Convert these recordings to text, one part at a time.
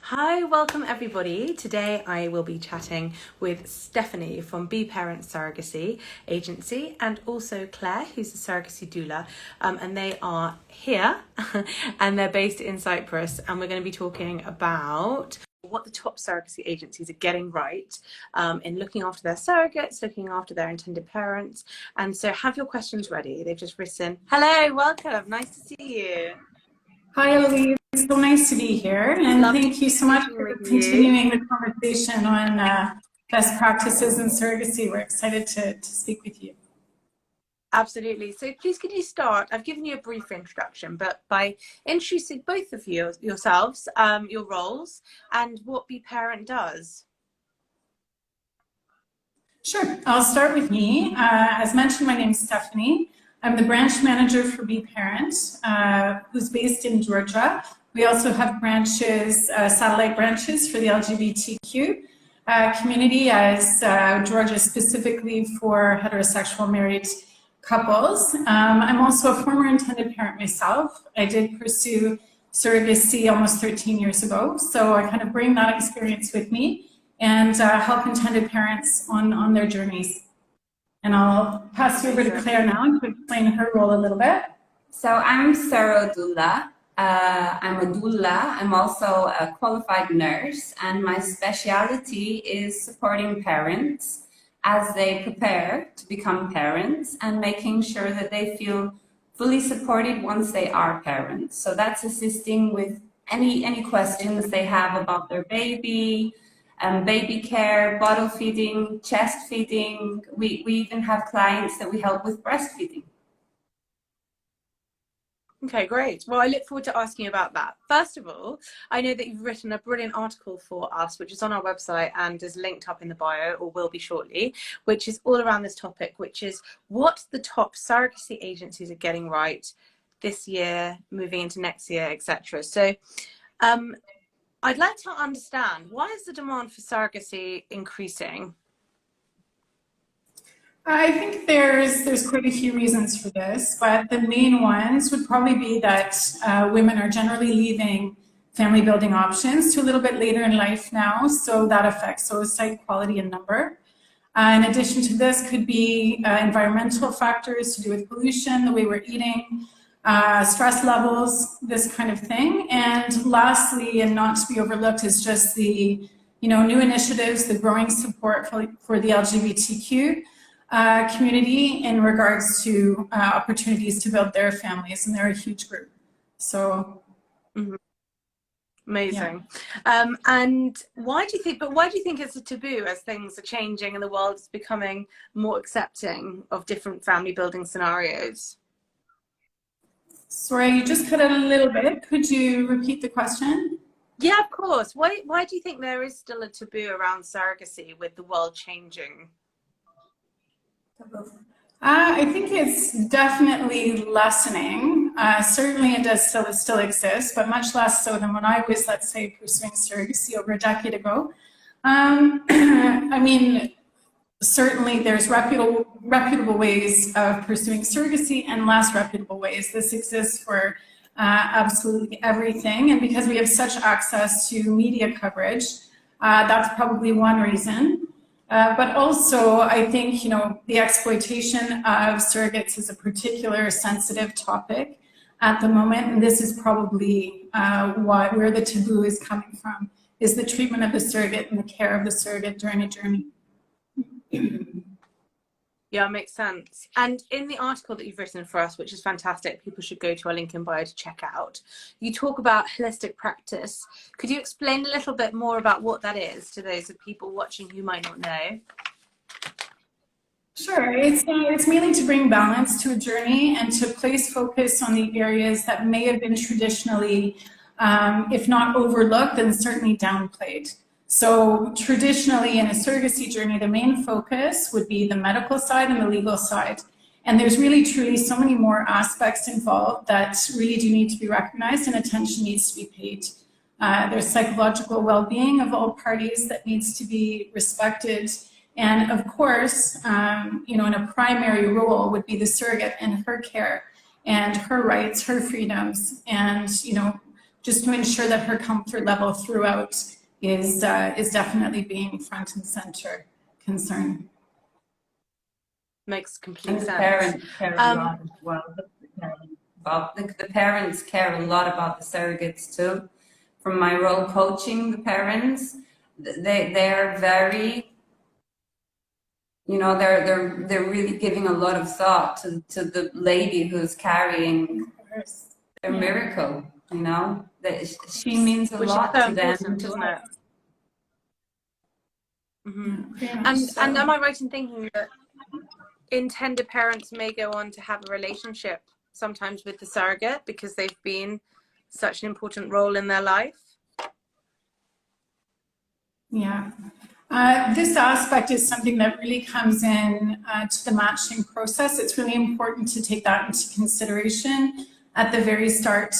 Hi, welcome everybody. Today I will be chatting with Stephanie from BeParent Surrogacy Agency and also Claire, who's the surrogacy doula, and they are here and they're based in Cyprus, and we're going to be talking about what the top surrogacy agencies are getting right in looking after their surrogates, looking after their intended parents. And so have your questions ready. They've just written, hello, welcome, nice to see you. Hi, Louise. It's so nice to be here. And thank you so much for continuing the conversation on best practices in surrogacy. We're excited to speak with you. Absolutely. So please could you start, I've given you a brief introduction, but by introducing both of you yourselves, your roles, and what BeParent does. Sure. I'll start with me. As mentioned, my name is Stephanie. I'm the branch manager for BeParent, who's based in Georgia. We also have branches, satellite branches for the LGBTQ community, as Georgia specifically for heterosexual married couples. I'm also a former intended parent myself. I did pursue surrogacy almost 13 years ago, so I kind of bring that experience with me and help intended parents on their journeys. And I'll pass you over to Claire now to explain her role a little bit. So I'm Sarah Doula. I'm a doula. I'm also a qualified nurse, and my specialty is supporting parents as they prepare to become parents and making sure that they feel fully supported once they are parents. So that's assisting with any questions they have about their baby, baby care, bottle feeding, chest feeding. We even have clients that we help with breastfeeding. Okay, great. Well, I look forward to asking you about that. First of all, I know that you've written a brilliant article for us, which is on our website and is linked up in the bio, or will be shortly, which is all around this topic, which is what the top surrogacy agencies are getting right this year, moving into next year, etc. So I'd like to understand, why is the demand for surrogacy increasing? I think there's quite a few reasons for this, but the main ones would probably be that women are generally leaving family building options to a little bit later in life now, so that affects oocyte quality and number. In addition to this could be environmental factors to do with pollution, the way we're eating, stress levels, this kind of thing. And lastly, and not to be overlooked, is just the new initiatives, the growing support for the LGBTQ community in regards to opportunities to build their families, and they're a huge group. So amazing. Yeah. And why do you think it's a taboo as things are changing and the world is becoming more accepting of different family building scenarios? Sorry, you just cut out a little bit. Could you repeat the question? Yeah, of course. Why do you think there is still a taboo around surrogacy with the world changing? I think it's definitely lessening. Certainly it does still exist, but much less so than when I was, let's say, pursuing surrogacy over a decade ago. I mean, certainly there's reputable ways of pursuing surrogacy and less reputable ways. This exists for absolutely everything. And because we have such access to media coverage, that's probably one reason. But also, I think, the exploitation of surrogates is a particular sensitive topic at the moment. And this is probably where the taboo is coming from, is the treatment of the surrogate and the care of the surrogate during a journey. Yeah, makes sense. And in the article that you've written for us, which is fantastic, people should go to our link in bio to check out, you talk about holistic practice. Could you explain a little bit more about what that is to those of people watching who might not know? Sure. It's mainly to bring balance to a journey and to place focus on the areas that may have been traditionally, if not overlooked, then certainly downplayed. So traditionally in a surrogacy journey, the main focus would be the medical side and the legal side. And there's really truly so many more aspects involved that really do need to be recognized and attention needs to be paid. There's psychological well-being of all parties that needs to be respected. And of course, in a primary role would be the surrogate and her care and her rights, her freedoms, and, just to ensure that her comfort level throughout is definitely being front and center concern. Makes complete And the sense. parents care a lot as well. The parents care a lot about the surrogates too. From my role coaching the parents, they're very, you know, they're really giving a lot of thought to the lady who's carrying their miracle. You know, that she means a lot to them. Isn't it? Mm-hmm. And am I right in thinking that intended parents may go on to have a relationship sometimes with the surrogate because they've been such an important role in their life? Yeah. This aspect is something that really comes in to the matching process. It's really important to take that into consideration at the very start.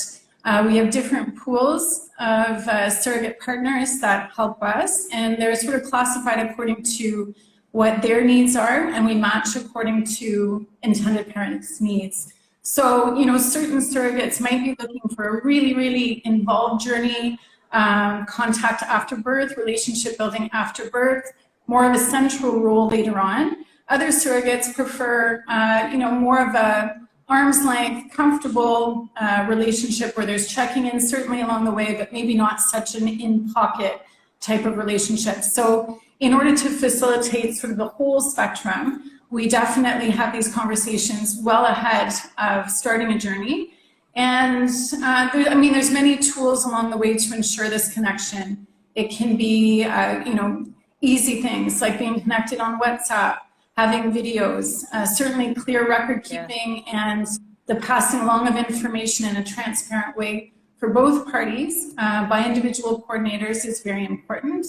We have different pools of surrogate partners that help us, and they're sort of classified according to what their needs are, and we match according to intended parents' needs. So, you know, certain surrogates might be looking for a really, really involved journey, contact after birth, relationship building after birth, more of a central role later on. Other surrogates prefer, you know, more of a arm's length, comfortable relationship where there's checking in certainly along the way, but maybe not such an in-pocket type of relationship. So in order to facilitate sort of the whole spectrum, we definitely have these conversations well ahead of starting a journey. And I mean, there's many tools along the way to ensure this connection. It can be, you know, easy things like being connected on WhatsApp, having videos, certainly clear record keeping, and the passing along of information in a transparent way for both parties by individual coordinators is very important.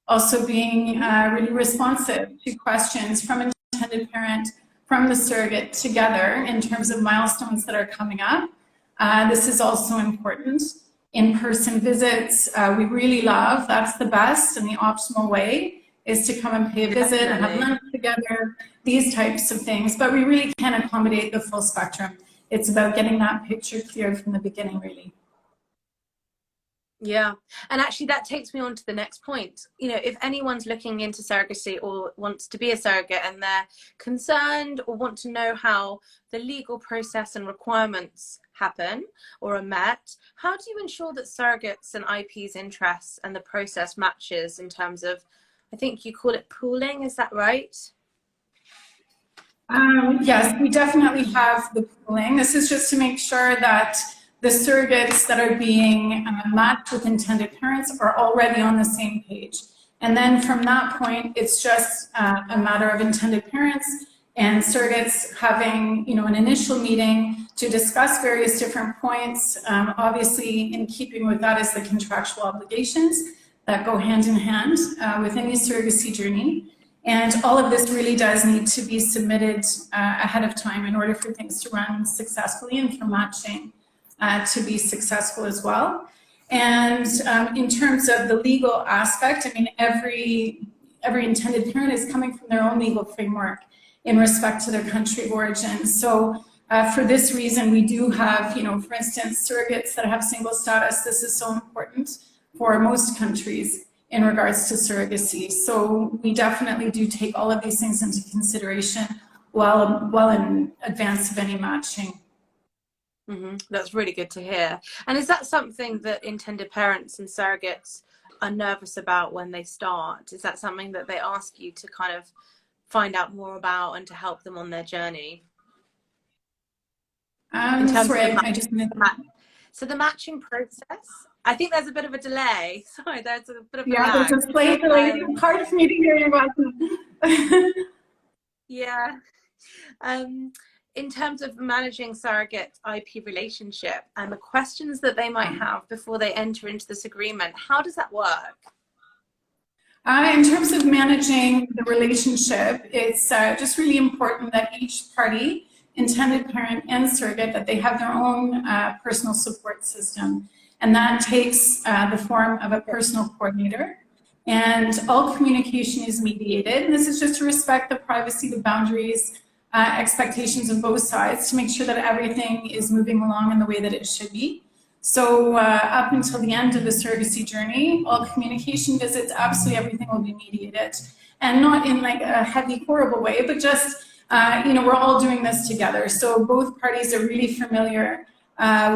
Also being really responsive to questions from an intended parent, from the surrogate together in terms of milestones that are coming up. This is also important. In-person visits, we really love. That's the best and the optimal way is to come and pay a visit and have lunch together, these types of things. But we really can accommodate the full spectrum. It's about getting that picture clear from the beginning, really. Yeah, and actually that takes me on to the next point. You know, if anyone's looking into surrogacy or wants to be a surrogate and they're concerned or want to know how the legal process and requirements happen or are met, how do you ensure that surrogates and IP's interests and the process matches in terms of, I think you call it pooling, is that right? Yes, we definitely have the pooling. This is just to make sure that the surrogates that are being matched with intended parents are already on the same page. And then from that point, it's just a matter of intended parents and surrogates having, you know, an initial meeting to discuss various different points. Obviously, in keeping with that is the contractual obligations that go hand in hand with any surrogacy journey. And all of this really does need to be submitted ahead of time in order for things to run successfully and for matching to be successful as well. And in terms of the legal aspect, I mean, every intended parent is coming from their own legal framework in respect to their country of origin. So for this reason, we do have, you know, for instance, surrogates that have single status. This is so important for most countries in regards to surrogacy. So we definitely do take all of these things into consideration well in advance of any matching. Mm-hmm. That's really good to hear. And is that something that intended parents and surrogates are nervous about when they start? Is that something that they ask you to kind of find out more about and to help them on their journey? In terms sorry, of I just missed so the matching process, I think there's a bit of a delay. Sorry, there's a bit of a yeah, lag. there's a slight delay. It's hard for me to hear you about Yeah. In terms of managing surrogate IP relationship and the questions that they might have before they enter into this agreement, how does that work? In terms of managing the relationship, it's just really important that each party, intended parent and surrogate, that they have their own personal support system. And that takes the form of a personal coordinator. And all communication is mediated. And this is just to respect the privacy, the boundaries, expectations of both sides to make sure that everything is moving along in the way that it should be. So up until the end of the surrogacy journey, all communication visits, absolutely everything will be mediated. And not in like a heavy, horrible way, but just, we're all doing this together. So both parties are really familiar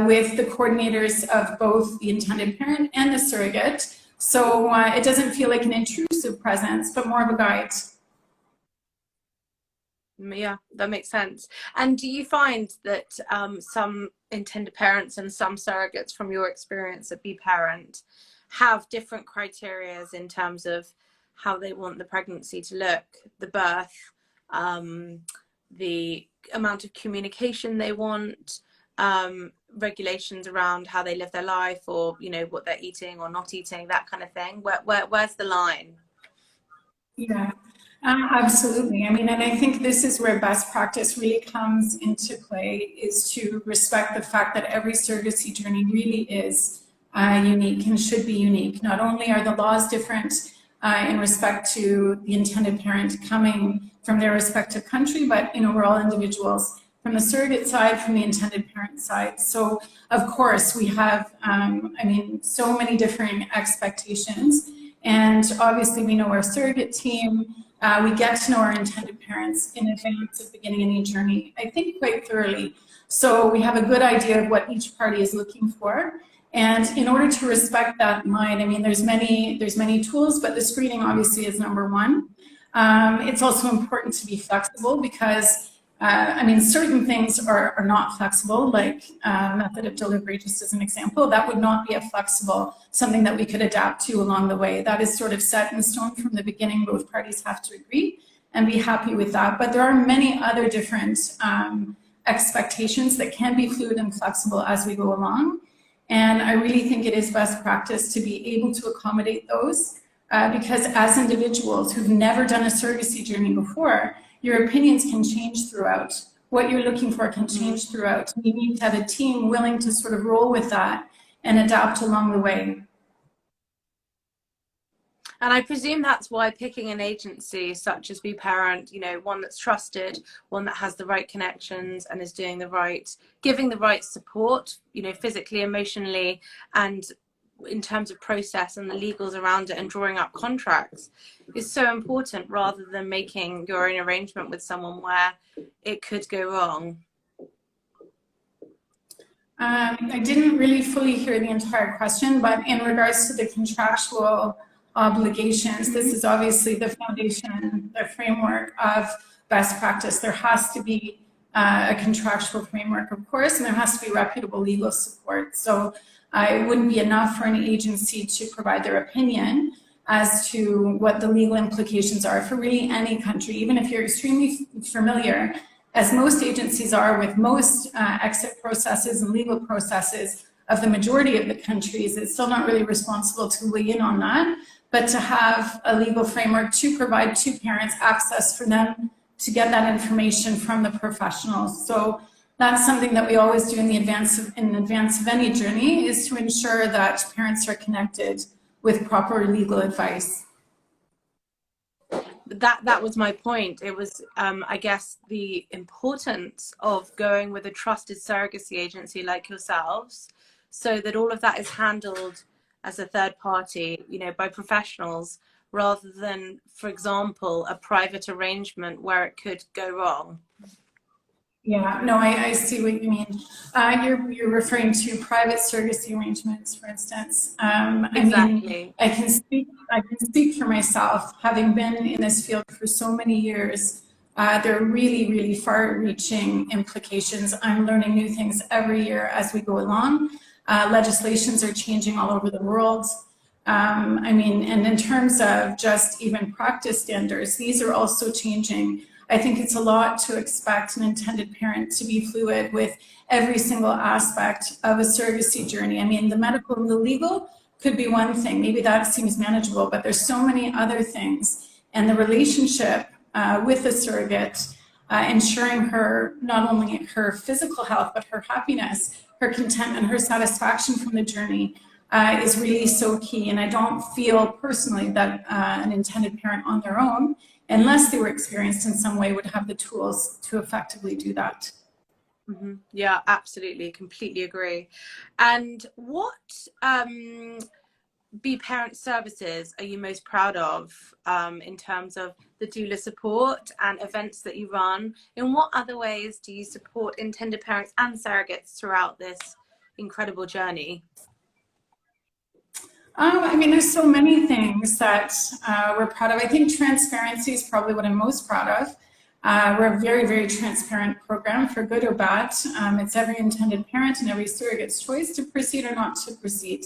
with the coordinators of both the intended parent and the surrogate. So it doesn't feel like an intrusive presence, but more of a guide. Yeah, that makes sense. And do you find that some intended parents and some surrogates, from your experience at BeParent, have different criterias in terms of how they want the pregnancy to look, the birth, the amount of communication they want, regulations around how they live their life, or what they're eating or not eating, that kind of thing? Where's the line? Yeah. Absolutely. I mean, and I think this is where best practice really comes into play, is to respect the fact that every surrogacy journey really is unique and should be unique. Not only are the laws different in respect to the intended parent coming from their respective country, but we're all individuals from the surrogate side, from the intended parent side. So of course we have, so many different expectations. And obviously we know our surrogate team, we get to know our intended parents in advance of beginning any journey, I think quite thoroughly. So we have a good idea of what each party is looking for. And in order to respect that line, there's many tools, but the screening obviously is number one. It's also important to be flexible because certain things are not flexible, like method of delivery, just as an example. That would not be a flexible, something that we could adapt to along the way. That is sort of set in stone from the beginning. Both parties have to agree and be happy with that. But there are many other different expectations that can be fluid and flexible as we go along. And I really think it is best practice to be able to accommodate those because as individuals who've never done a surrogacy journey before, your opinions can change throughout. What you're looking for can change throughout. You need to have a team willing to sort of roll with that and adapt along the way. And I presume that's why picking an agency such as BeParent, one that's trusted, one that has the right connections and is doing giving the right support, physically, emotionally, and in terms of process and the legals around it and drawing up contracts, is so important, rather than making your own arrangement with someone where it could go wrong. I didn't really fully hear the entire question, but in regards to the contractual obligations, this is obviously the foundation, the framework of best practice. There has to be a contractual framework, of course, and there has to be reputable legal support. So it wouldn't be enough for an agency to provide their opinion as to what the legal implications are for really any country, even if you're extremely familiar, as most agencies are, with most exit processes and legal processes of the majority of the countries. It's still not really responsible to weigh in on that, but to have a legal framework to provide to parents access for them to get that information from the professionals. So that's something that we always do in advance of any journey, is to ensure that parents are connected with proper legal advice. That was my point. It was, I guess, the importance of going with a trusted surrogacy agency like yourselves, so that all of that is handled as a third party, by professionals, rather than, for example, a private arrangement where it could go wrong. Yeah, no, I see what you mean. You're referring to private surrogacy arrangements, for instance. Exactly. I can speak for myself, having been in this field for so many years. There are really, really far-reaching implications. I'm learning new things every year as we go along. Legislations are changing all over the world. And in terms of just even practice standards, these are also changing. I think it's a lot to expect an intended parent to be fluid with every single aspect of a surrogacy journey. The medical and the legal could be one thing. Maybe that seems manageable, but there's so many other things. And the relationship with the surrogate, ensuring her, not only her physical health, but her happiness, her contentment, her satisfaction from the journey is really so key. And I don't feel personally that an intended parent on their own, unless they were experienced in some way, would have the tools to effectively do that. Yeah, absolutely. Completely agree. And what BeParent services are you most proud of in terms of the doula support and events that you run? In what other ways do you support intended parents and surrogates throughout this incredible journey? I mean, there's so many things that we're proud of. I think transparency is probably what I'm most proud of. We're a very, very transparent program, for good or bad. It's every intended parent and every surrogate's choice to proceed or not to proceed.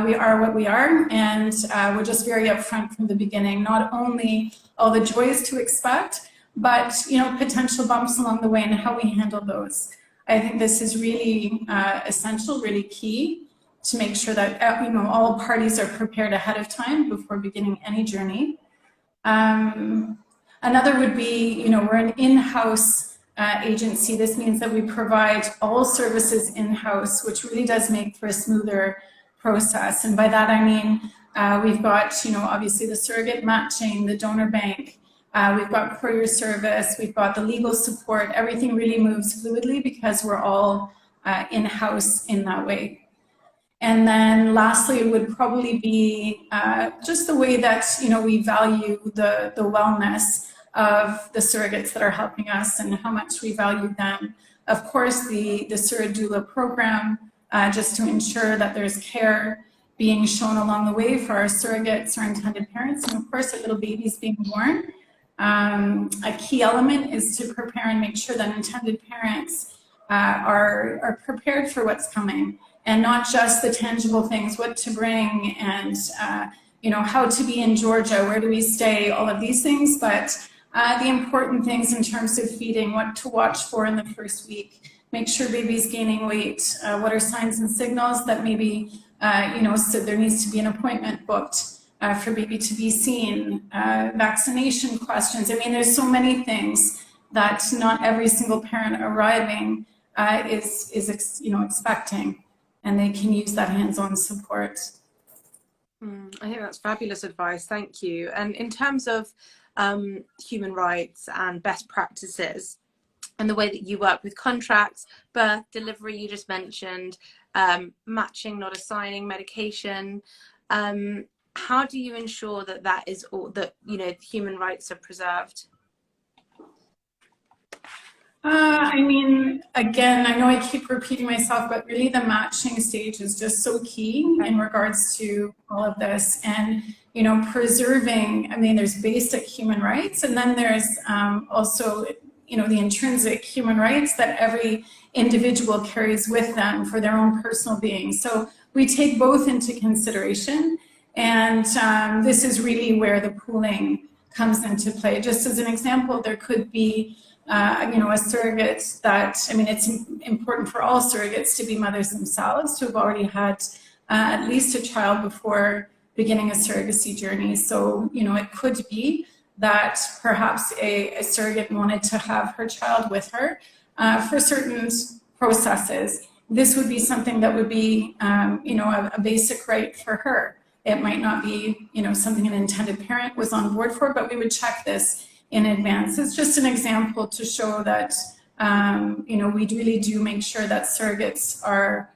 We are what we are, and we're just very upfront from the beginning. Not only all the joys to expect, but potential bumps along the way and how we handle those. I think this is really essential, really key, to make sure that all parties are prepared ahead of time before beginning any journey. Another would be, we're an in-house agency. This means that we provide all services in-house, which really does make for a smoother process. And by that I mean we've got, obviously the surrogate matching, the donor bank, we've got courier service, we've got the legal support. Everything really moves fluidly because we're all in-house in that way. And then lastly, it would probably be just the way that, we value the wellness of the surrogates that are helping us and how much we value them. Of course, the Surrogate Doula program, just to ensure that there's care being shown along the way for our surrogates, our intended parents, and of course, our little babies being born. A key element is to prepare and make sure that intended parents are prepared for what's coming. And not just the tangible things, what to bring and, how to be in Georgia, where do we stay, all of these things, but the important things in terms of feeding, what to watch for in the first week, make sure baby's gaining weight, what are signs and signals that maybe, so there needs to be an appointment booked for baby to be seen, vaccination questions. I mean, there's so many things that not every single parent arriving is expecting. And they can use that hands-on support. I think that's fabulous advice. Thank you. And in terms of human rights and best practices and the way that you work with contracts, birth, delivery, you just mentioned, matching, not assigning, medication, how do you ensure that is all, that, human rights are preserved? I mean, again, I know I keep repeating myself, but really the matching stage is just so key in regards to all of this. And, preserving, I mean, there's basic human rights, and then there's also, the intrinsic human rights that every individual carries with them for their own personal being. So we take both into consideration. And this is really where the pooling comes into play. Just as an example, there could be a surrogate that, it's important for all surrogates to be mothers themselves, to have already had at least a child before beginning a surrogacy journey. So, it could be that perhaps a surrogate wanted to have her child with her for certain processes. This would be something that would be, a basic right for her. It might not be, something an intended parent was on board for, but we would check this in advance. It's just an example to show that, we really do make sure that surrogates are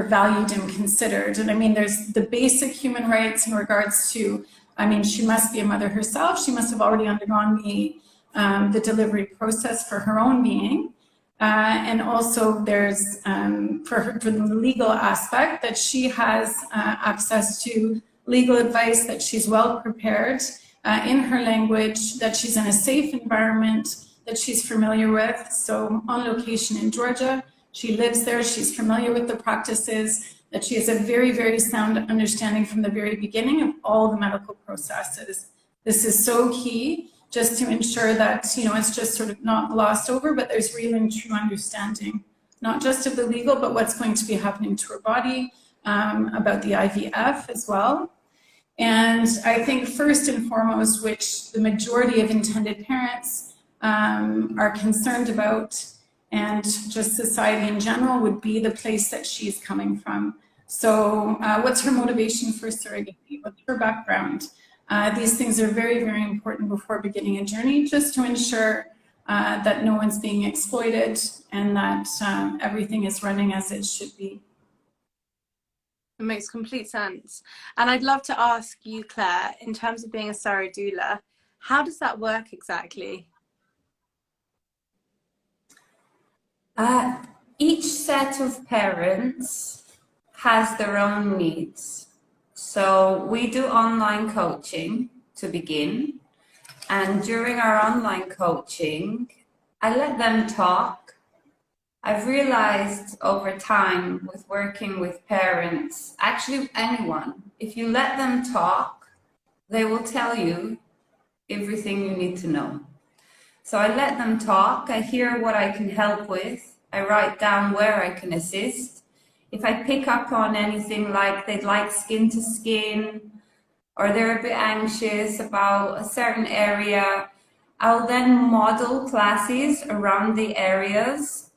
valued and considered. And there's the basic human rights in regards to, she must be a mother herself. She must have already undergone the delivery process for her own being. And also there's, for the legal aspect, that she has access to legal advice, that she's well prepared in her language, that she's in a safe environment that she's familiar with. So on location in Georgia, she lives there, she's familiar with the practices, that she has a very, very sound understanding from the very beginning of all the medical processes. This is so key, just to ensure that, it's just sort of not glossed over, but there's real and true understanding, not just of the legal, but what's going to be happening to her body, about the IVF as well. And I think first and foremost, which the majority of intended parents are concerned about, and just society in general, would be the place that she's coming from. So what's her motivation for surrogacy? What's her background? These things are very, very important before beginning a journey, just to ensure that no one's being exploited, and that everything is running as it should be. It makes complete sense. And I'd love to ask you, Claire, in terms of being a Surrogate doula, how does that work exactly? Each set of parents has their own needs. So we do online coaching to begin. And during our online coaching, I let them talk. I've realized over time with working with parents, actually anyone, if you let them talk, they will tell you everything you need to know. So I let them talk, I hear what I can help with, I write down where I can assist. If I pick up on anything like they'd like skin to skin, or they're a bit anxious about a certain area, I'll then model classes around the areas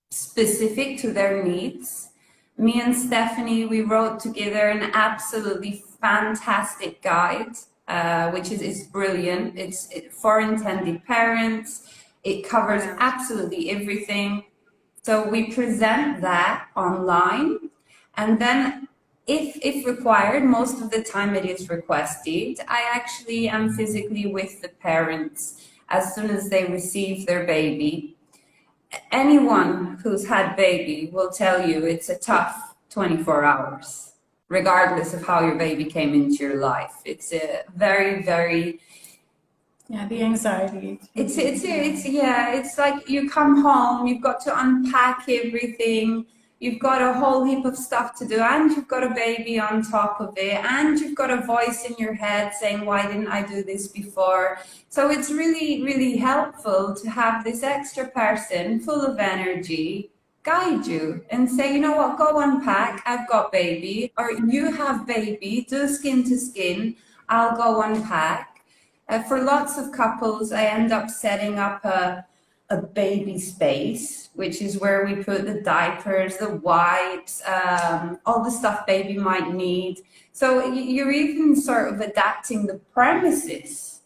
specific to their needs. Me and Stephanie, we wrote together an absolutely fantastic guide, which is brilliant. It's for intended parents. It covers absolutely everything. So we present that online, and then if required, most of the time it is requested, I actually am physically with the parents as soon as they receive their baby. Anyone who's had baby will tell you it's a tough 24 hours, regardless of how your baby came into your life. It's a very, very... Yeah, the anxiety. It's like you come home, you've got to unpack everything, you've got a whole heap of stuff to do, and you've got a baby on top of it, and you've got a voice in your head saying, why didn't I do this before? So it's really, really helpful to have this extra person full of energy guide you and say, you know what, go unpack, I've got baby, or you have baby, do skin to skin, I'll go unpack. For lots of couples, I end up setting up a baby space, which is where we put the diapers, the wipes, all the stuff baby might need. So you're even sort of adapting the premises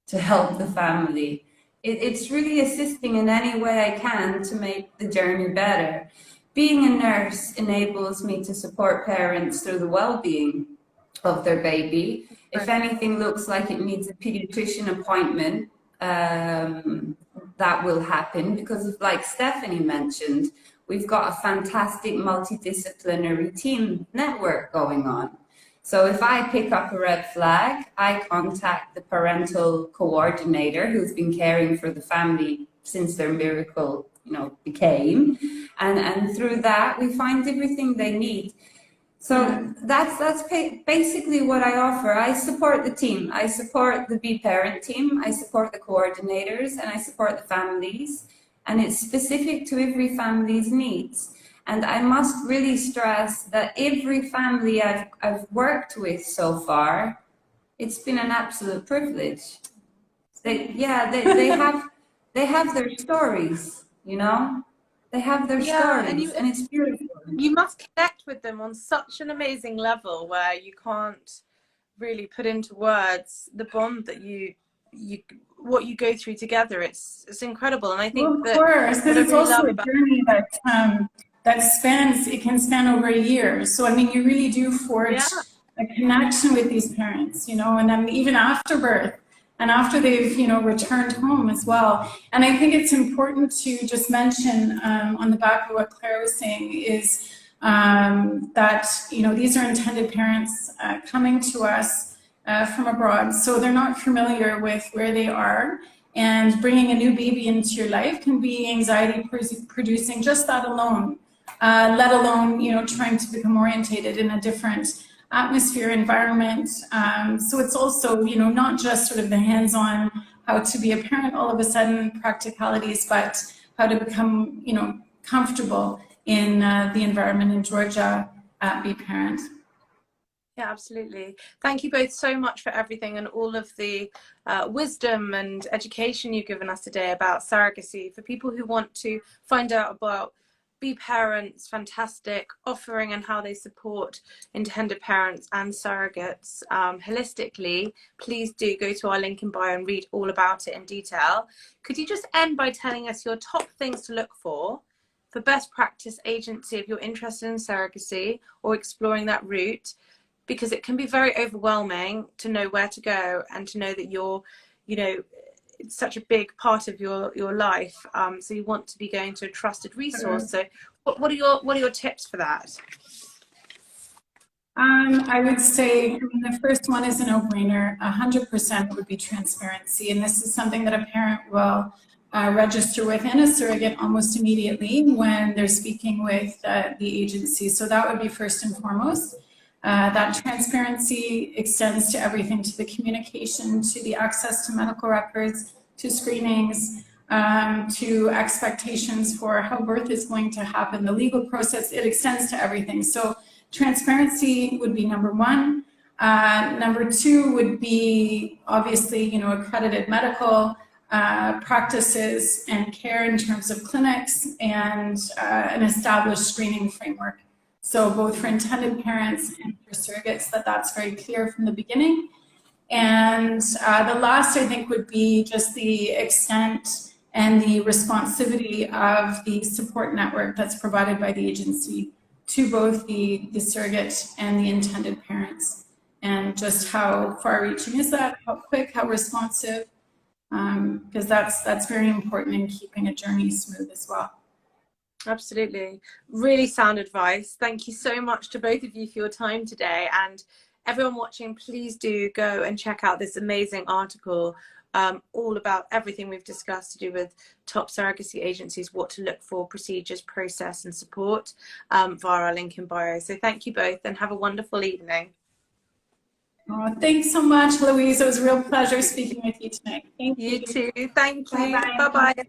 to help the family. It's really assisting in any way I can to make the journey better. Being a nurse enables me to support parents through the well-being of their baby. If anything looks like it needs a pediatrician appointment, that will happen because, like Stephanie mentioned, we've got a fantastic multidisciplinary team network going on. So if I pick up a red flag, I contact the parental coordinator who's been caring for the family since their miracle, became, and through that we find everything they need. So that's basically what I offer. I support the team. I support the BeParent team. I support the coordinators, and I support the families. And it's specific to every family's needs. And I must really stress that every family I've worked with so far, it's been an absolute privilege. They have their stories, They have their stories, and it's beautiful. You must connect with them on such an amazing level where you can't really put into words the bond that what you go through together. It's incredible, and I think of course, because it's also a journey that can span over a year. So I mean, you really do forge a connection with these parents, and then even after birth. And after they've, returned home as well. And I think it's important to just mention on the back of what Claire was saying is that, these are intended parents coming to us from abroad. So they're not familiar with where they are. And bringing a new baby into your life can be anxiety producing, just that alone, let alone, trying to become orientated in a different atmosphere, environment. So it's also, not just sort of the hands-on how to be a parent all of a sudden practicalities, but how to become, comfortable in the environment in Georgia at BeParent. Yeah, absolutely. Thank you both so much for everything and all of the wisdom and education you've given us today about surrogacy. For people who want to find out about BeParent's fantastic offering and how they support intended parents and surrogates holistically, please do go to our link in bio and read all about it in detail. Could you just end by telling us your top things to look for best practice agency if you're interested in surrogacy or exploring that route? Because it can be very overwhelming to know where to go and to know that you're, you know, it's such a big part of your life. So you want to be going to a trusted resource. So what are your tips for that? I would say, I mean, the first one is a no-brainer. 100% would be transparency, and this is something that a parent will register within a surrogate almost immediately when they're speaking with the agency. So that would be first and foremost. That transparency extends to everything, to the communication, to the access to medical records, to screenings, to expectations for how birth is going to happen, the legal process. It extends to everything. So transparency would be number one. Number two would be obviously, you know, accredited medical practices and care in terms of clinics and an established screening framework. So both for intended parents and for surrogates, that's very clear from the beginning. And the last, I think, would be just the extent and the responsivity of the support network that's provided by the agency to both the surrogate and the intended parents. And just how far-reaching is that, how quick, how responsive, because that's very important in keeping a journey smooth as well. Absolutely. Really sound advice. Thank you so much to both of you for your time today. And everyone watching, please do go and check out this amazing article all about everything we've discussed to do with top surrogacy agencies, what to look for, procedures, process and support via our link in bio. So thank you both and have a wonderful evening. Oh, thanks so much, Louise. It was a real pleasure speaking with you tonight. Thank you. You too. Thank you. Bye-bye. Bye-bye.